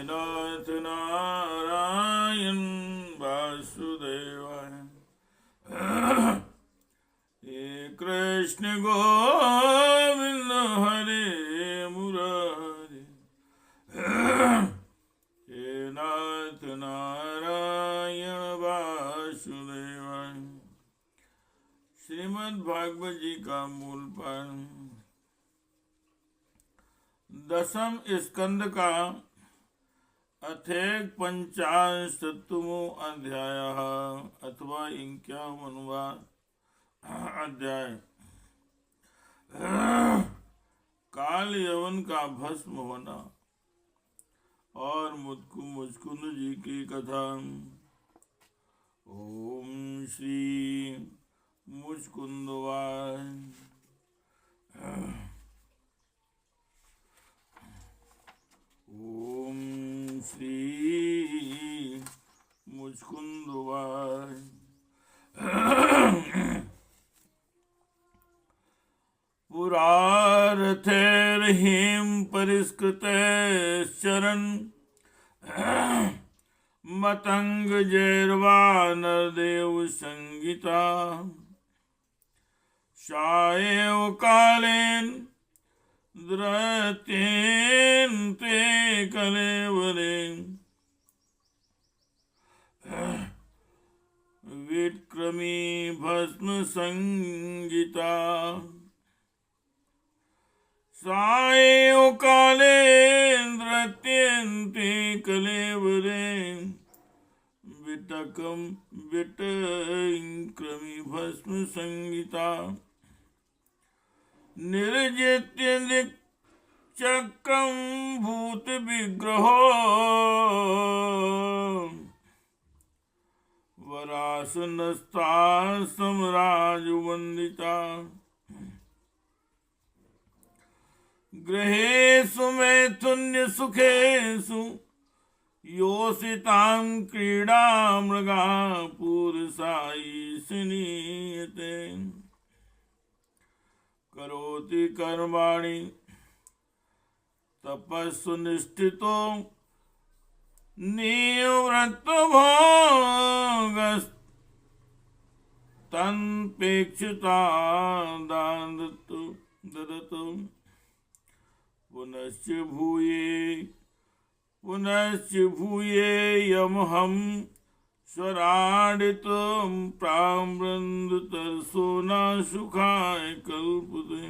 नाथ नारायण वासुदेवाय। हे कृष्ण गोविंद हरे मुरारी। हे नाथ नारायण वासुदेवाय। श्रीमद् भागवत जी का मूल पाठ। दशम स्कंद का अथेक 50वां अध्याय अथवा 51वां अध्याय। काल यवन का भस्म होना और मुचकुंद जी की कथा। ओम श्री मुचकुंदवाय। ओम श्री मुचकुंदवाय। पुरारथैर्हिं परिष्कृतैश्चरन् मतंगजैर्वानरदेव संगीता। सा एव कालेन द्रत्यन्ते कलेवरे विक्रमी भस्म संगीता। सा एव कालेन द्रत्यन्ते कलेवरे विक्रमी भस्म संगीता। निर्जित्य चक्रम भूत विग्रहो वरासनस्ता सम्राजवंदिता। गृहेषु मैथुन्य सुखेषु योषितां क्रीडा मृगा पुरुषायि नीयते। करोति कर्माणि तपस्सु निष्ठितो निवृत्तो भोगस्तन्पेक्षिता ददतु। पुनश्च भूये यमहं स्वराडितं प्रामृन्दतरसो न सुखाय कल्पते।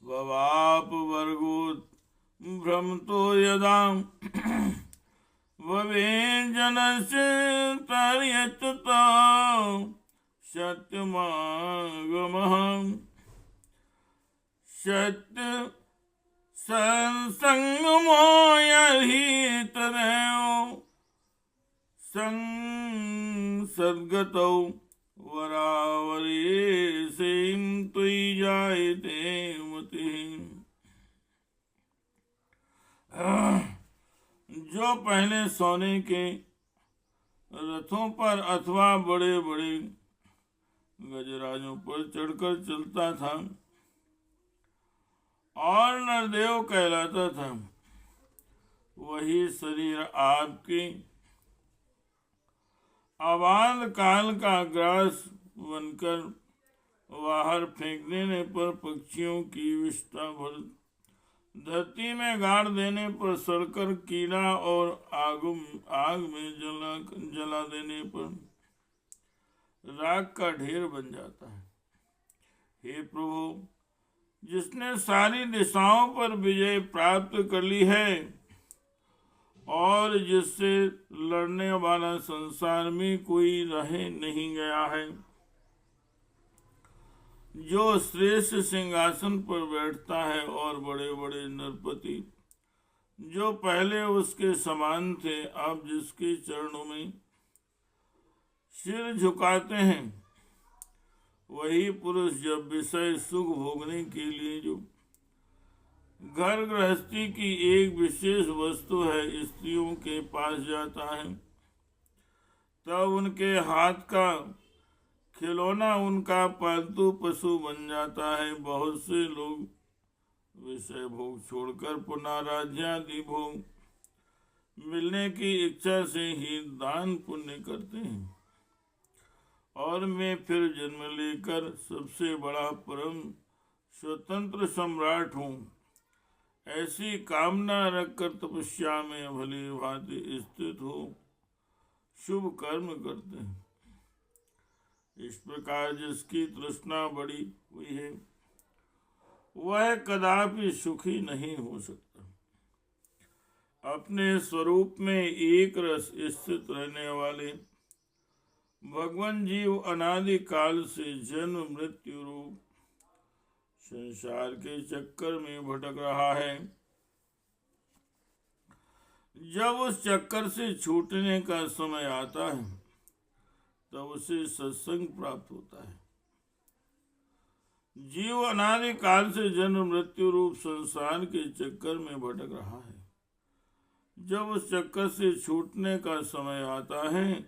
भवाप वर्गोत् भ्रमतो यदा भवेज्जनस्य तर्यच्युतो सत्यमागमः। सत्य संसंगमो यहि तदेव संसद्गतौ वरावरेशं त्वयि जायते मतिः। जो पहले सोने के रथों पर अथवा बड़े बड़े गजराजों पर चढ़कर चलता था और नरदेव कहलाता था, वही शरीर आपके अबाध काल का ग्रास बनकर बाहर फेंक देने पर, पक्षियों की विष्ठा भर धरती में गाड़ देने पर, सड़कर कीड़ा और आग में जला देने पर राख का ढेर बन जाता है। हे प्रभु, जिसने सारी दिशाओं पर विजय प्राप्त कर ली है और जिससे लड़ने वाला संसार में कोई रहे नहीं गया है, जो श्रेष्ठ सिंहासन पर बैठता है और बड़े बड़े नरपति जो पहले उसके समान थे, अब जिसके चरणों में सिर झुकाते हैं, वही पुरुष जब विषय सुख भोगने के लिए जो घर गृहस्थी की एक विशेष वस्तु है स्त्रियों के पास जाता है, तब उनके हाथ का खिलौना उनका पालतू पशु बन जाता है। बहुत से लोग विषय भोग छोड़कर पुनः राज्यादि भोग मिलने की इच्छा से ही दान पुण्य करते हैं, और मैं फिर जन्म लेकर सबसे बड़ा परम स्वतंत्र सम्राट हूँ, ऐसी कामना रखकर तपस्या में भली भांति स्थित हो शुभ कर्म करते हैं। इस प्रकार जिसकी तृष्णा बड़ी हुई है वह कदापि सुखी नहीं हो सकता। अपने स्वरूप में एक रस स्थित रहने वाले भगवान जीव अनादि काल से जन्म मृत्यु रूप संसार के चक्कर में भटक रहा है। जब उस चक्कर से छूटने का समय आता है तब उसे सत्संग प्राप्त होता है। जीव अनादि काल से जन्म मृत्यु रूप संसार के चक्कर में भटक रहा है। जब उस चक्कर से छूटने का समय आता है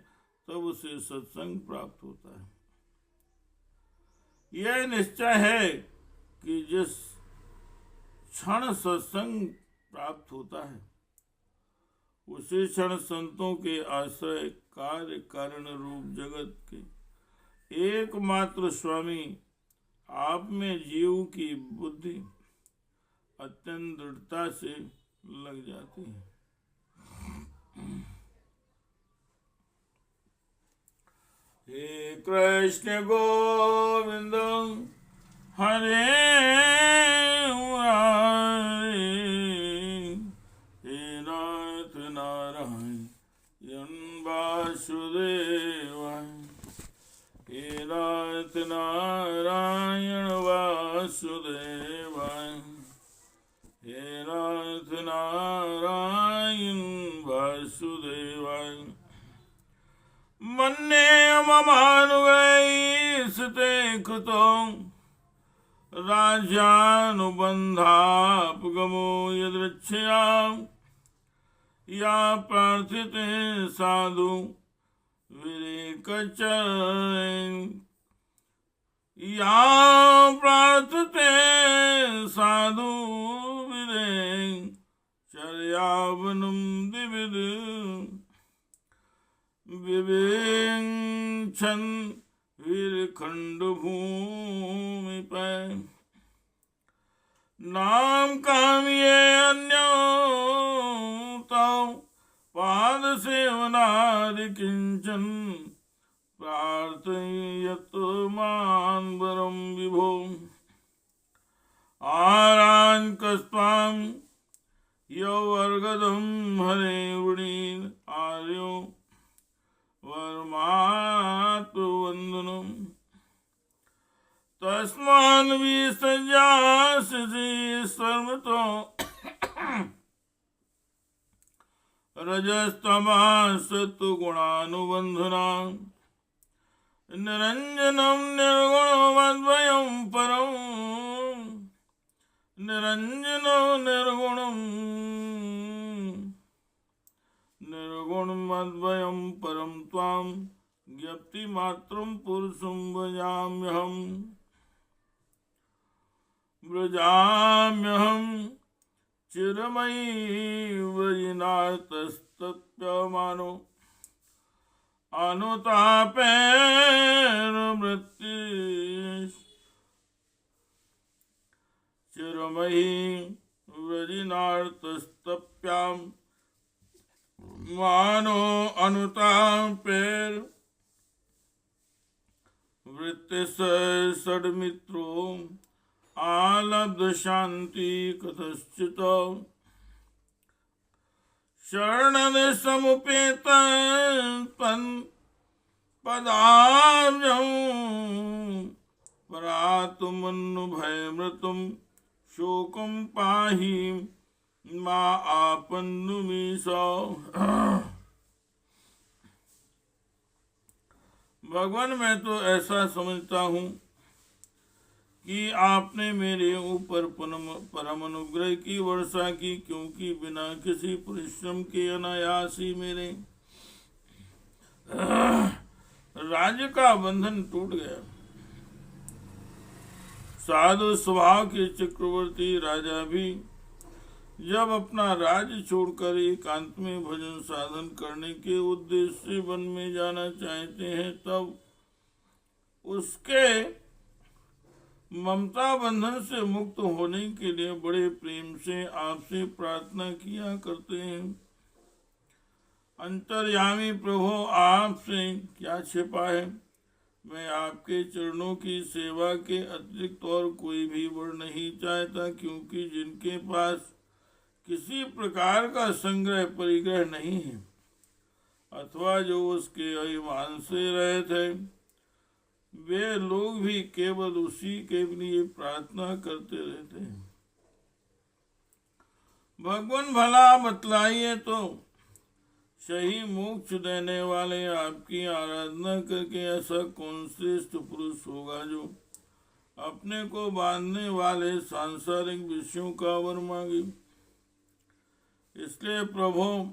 तब उसे सत्संग प्राप्त होता है। यह निश्चय है कि जिस क्षण सत्संग प्राप्त होता है उसी क्षण संतों के आश्रय कार्य कारण रूप जगत के एकमात्र स्वामी आप में जीव की बुद्धि अत्यंत दृढ़ता से लग जाती है। हे कृष्ण गोविंद हरे मुरारे, हे नाथ नारायण वासुदेवाय, हे नाथ नारायण वासुदेवाय, हे नाथ नारायण वासुदेवाय। मन्ये ममानुग्रहीस्ते कृतो राज्यानुबन्धापगमो यदृच्छया, या प्रार्थिते साधु विरेकचरण, या प्रार्थिते साधु विरेकचर्यावनं विविध विवेक्षण वीरखंड भूमि पर। नाम कामिये अन्यो तो पाद सेवनादि किंचन, प्रार्थयत मान वरम विभो। आरान कस्त्वाम यौवर्गदम हरे वृणीन आर्यो वर्मात्वन्दनम्, तस्मान् विसज्जासि सर्वतो रजस्तमः सत्त्वगुणानुबन्धना। निरञ्जनं निर्गुणमद्वयं परं, निरञ्जनो निर्गुणं निर्गुणमद्वयं परं त्वां ज्ञप्तिमात्रं पुरुषं भजाम्यहम्। व्रजाम्यहं चिरमयि व्रजिनार्तस्तप्यमानो, अनुतापेर्मृत्युः चिरमयि व्रजिनार्तस्तप्याम् मानो अनुतापेर वृत्तिस षड्मित्रो आलब्ध शांति कथश्चित। शरणद समुपेत पदाब्जं परातुमनु भयमृतुं शोकं पाहि मा आपन्नुमीशो। भगवान मैं तो ऐसा समझता हूँ कि आपने मेरे ऊपर परम अनुग्रह की वर्षा की, क्योंकि बिना किसी परिश्रम के अनायास ही मेरे राज्य का बंधन टूट गया। साधु स्वभाव के चक्रवर्ती राजा भी जब अपना राज्य छोड़कर एकांत में भजन साधन करने के उद्देश्य से वन में जाना चाहते हैं, तब उसके ममता बंधन से मुक्त होने के लिए बड़े प्रेम से आपसे प्रार्थना किया करते हैं। अंतर्यामी प्रभु, आपसे क्या छिपा है, मैं आपके चरणों की सेवा के अतिरिक्त और कोई भी वर नहीं चाहता, क्योंकि जिनके पास किसी प्रकार का संग्रह परिग्रह नहीं है अथवा जो उसके अभिमान से रहित है, वे लोग भी केवल उसी के लिए प्रार्थना करते रहते हैं। भगवान भला बतलाइए तो सही मोक्ष देने वाले आपकी आराधना करके ऐसा कौन श्रेष्ठ पुरुष होगा जो अपने को बांधने वाले सांसारिक विषयों का वर मांगे। इसलिए प्रभु,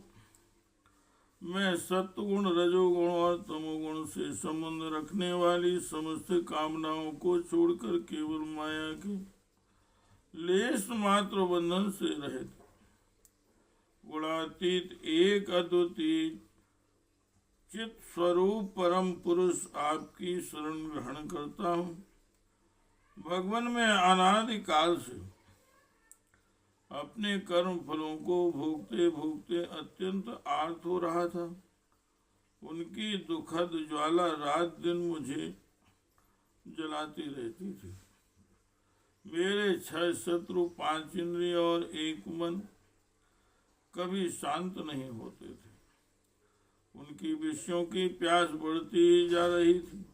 मैं सत्वगुण, रजोगुण और तमोगुण से संबंध रखने वाली समस्त कामनाओं को छोड़कर केवल माया के लेश मात्र बंधन से रहित गुणातीत एक अद्वितीय चित स्वरूप परम पुरुष आपकी शरण ग्रहण करता हूँ। भगवान, में अनादि काल से अपने कर्म फलों को भोगते भोगते अत्यंत आर्त हो रहा था। उनकी दुखद ज्वाला रात दिन मुझे जलाती रहती थी। मेरे 6 शत्रु, 5 इंद्रिय और 1 मन कभी शांत नहीं होते थे। उनकी विषयों की प्यास बढ़ती ही जा रही थी।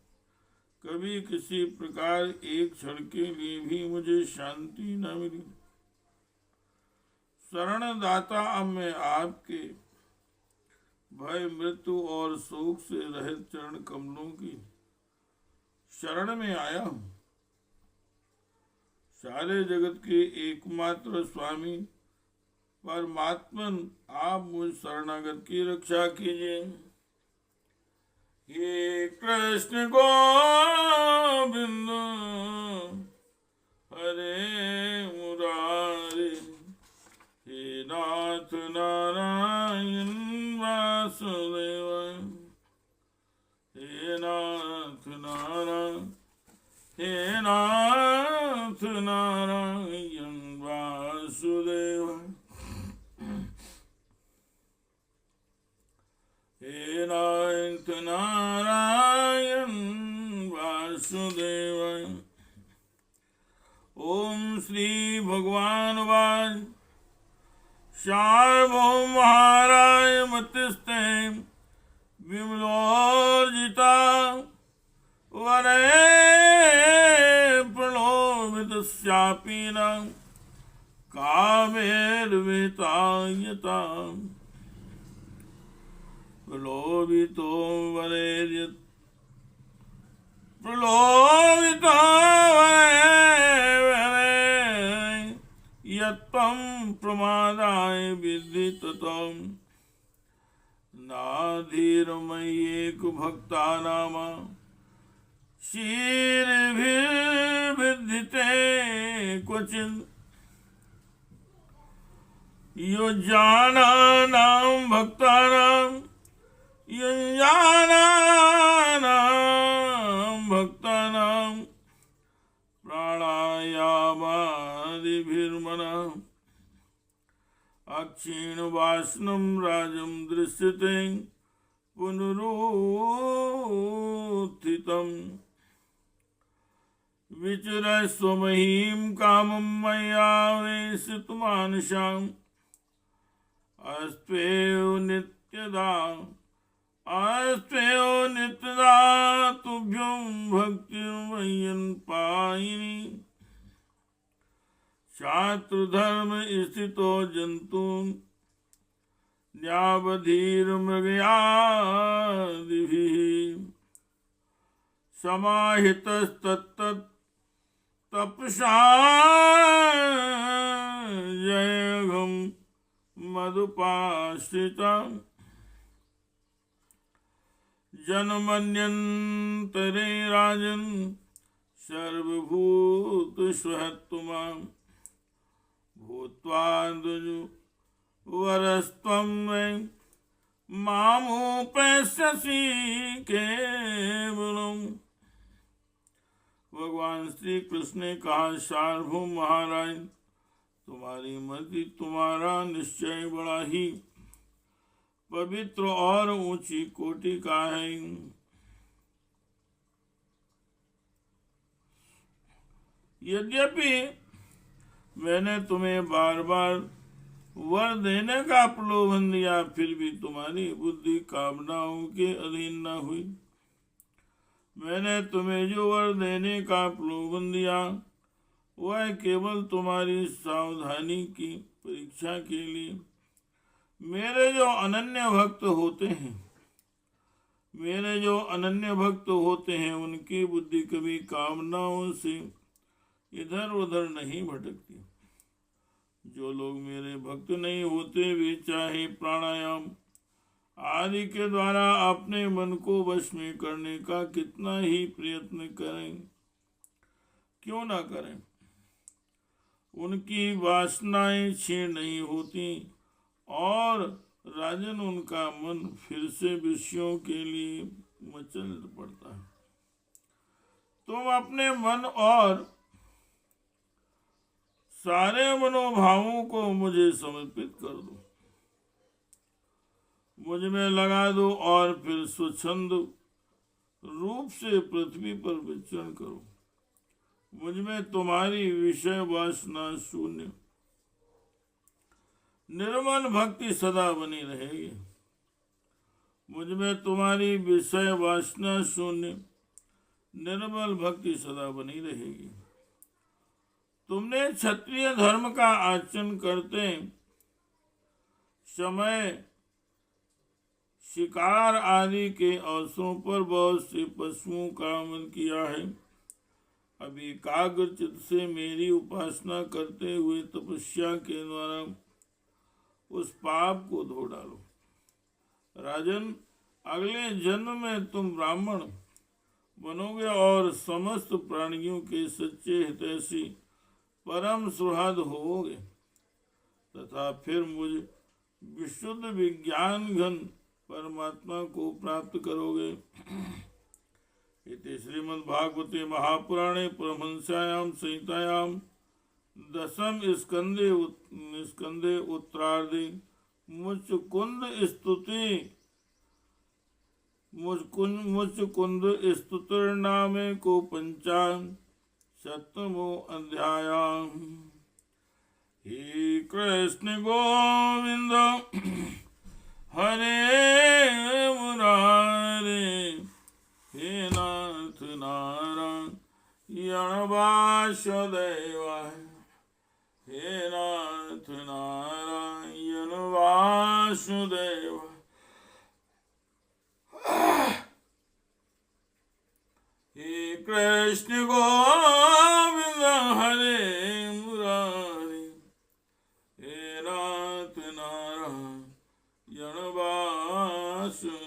कभी किसी प्रकार एक क्षण के लिए भी मुझे शांति न मिली। शरण दाता, अब मैं आपके भय, मृत्यु और शोक से रहित चरण कमलों की शरण में आया हूँ। सारे जगत के एकमात्र स्वामी परमात्मन, आप मुझ शरणागत की रक्षा कीजिए। हे कृष्ण गोविंद हरे मुरारे, हे नाथ नारायण वासुदेव, हे नाथ नारायण, हे नाथ नारायण वासुदेव, हे नाथ नारायण वासुदेव। ओम श्री भगवान वाज सार्वभौम महाराय मतिस्ते विमलोर्जिता वरे प्रणोमितस्यापीना कामेर्वितायता प्रलोभितो वरेर्यत् प्रलोभितो यत्त्वं प्रमादाय विद्धि ततं नाधीरमय्येक भक्तानाम शीर्भिर्भिद्धिते क्वचिन् युज्जानानां भक्तानां युञ्जानानां भक्तानां प्राणायामादिभिर्मनः अक्षीणवासनं राजं दृश्यते पुनरुत्थितम् विचरस्वमहीं कामं मय्यावेशितमानसाम् अस्त्वेव नित्यदा तुभ्यं भक्तिर्मय्यन् पायिनी शास्त्रधर्म स्थितो जन्तून् न्यावधीर्मृगयादिभिः समाहितस्तत्तत् तपसा जयघं मदुपाश्रितम् जन्मन्यन्तरे राजन् सर्वभूत स्वहत्तमां भूत्वा वरस्त्वं वै मामुपैस्यसि केवलम्। भगवान श्री कृष्ण ने कहा, सार्वभौम महाराज, तुम्हारी मति, तुम्हारा निश्चय बड़ा ही पवित्र और ऊंची कोटि का है। यद्यपि मैंने तुम्हें बार बार वर देने का प्रलोभन दिया, फिर भी तुम्हारी बुद्धि कामनाओं के अधीन न हुई। मैंने तुम्हें जो वर देने का प्रलोभन दिया वह केवल तुम्हारी सावधानी की परीक्षा के लिए। मेरे जो अनन्य भक्त होते हैं उनकी बुद्धि कभी कामनाओं से इधर उधर नहीं भटकती। जो लोग मेरे भक्त नहीं होते वे चाहे प्राणायाम आदि के द्वारा अपने मन को वश में करने का कितना ही प्रयत्न करें, क्यों ना करें, उनकी वासनाएं क्षीण नहीं होती और राजन उनका मन फिर से विषयों के लिए मचल पड़ता है। तुम अपने मन और सारे मनोभावों को मुझे समर्पित कर दो, मुझ में लगा दो और फिर स्वच्छंद रूप से पृथ्वी पर विचरण करो। मुझ में तुम्हारी विषय वासना शून्य निर्मल भक्ति सदा बनी रहेगी। मुझ में तुम्हारी विषय वासना शून्य निर्मल भक्ति सदा बनी रहेगी। तुमने क्षत्रिय धर्म का आचरण करते समय शिकार आदि के अवसरों पर बहुत से पशुओं का वध किया है। अब एकाग्र चित्त से मेरी उपासना करते हुए तपस्या के द्वारा उस पाप को धो डालो। राजन, अगले जन्म में तुम ब्राह्मण बनोगे और समस्त प्राणियों के सच्चे हितैषी परम सुहृद होगे तथा फिर मुझ विशुद्ध विज्ञान घन परमात्मा को प्राप्त करोगे। इति श्रीमद्भागवते महापुराणे परमहंस्यायां संहितायां दशम स्कंदे उत्तरार्धे मुचकुंद स्तुतिर्नामे को पंचाशत्तमो अध्याय। हे कृष्ण गोविंद हरे मुरारे, हे नाथ नारायण वासुदेवाय, हे नाथ नारायण वासुदेवाय। हे कृष्ण गोविंद हरे मुरारी, हे नाथ नारायण वासुदेवाय।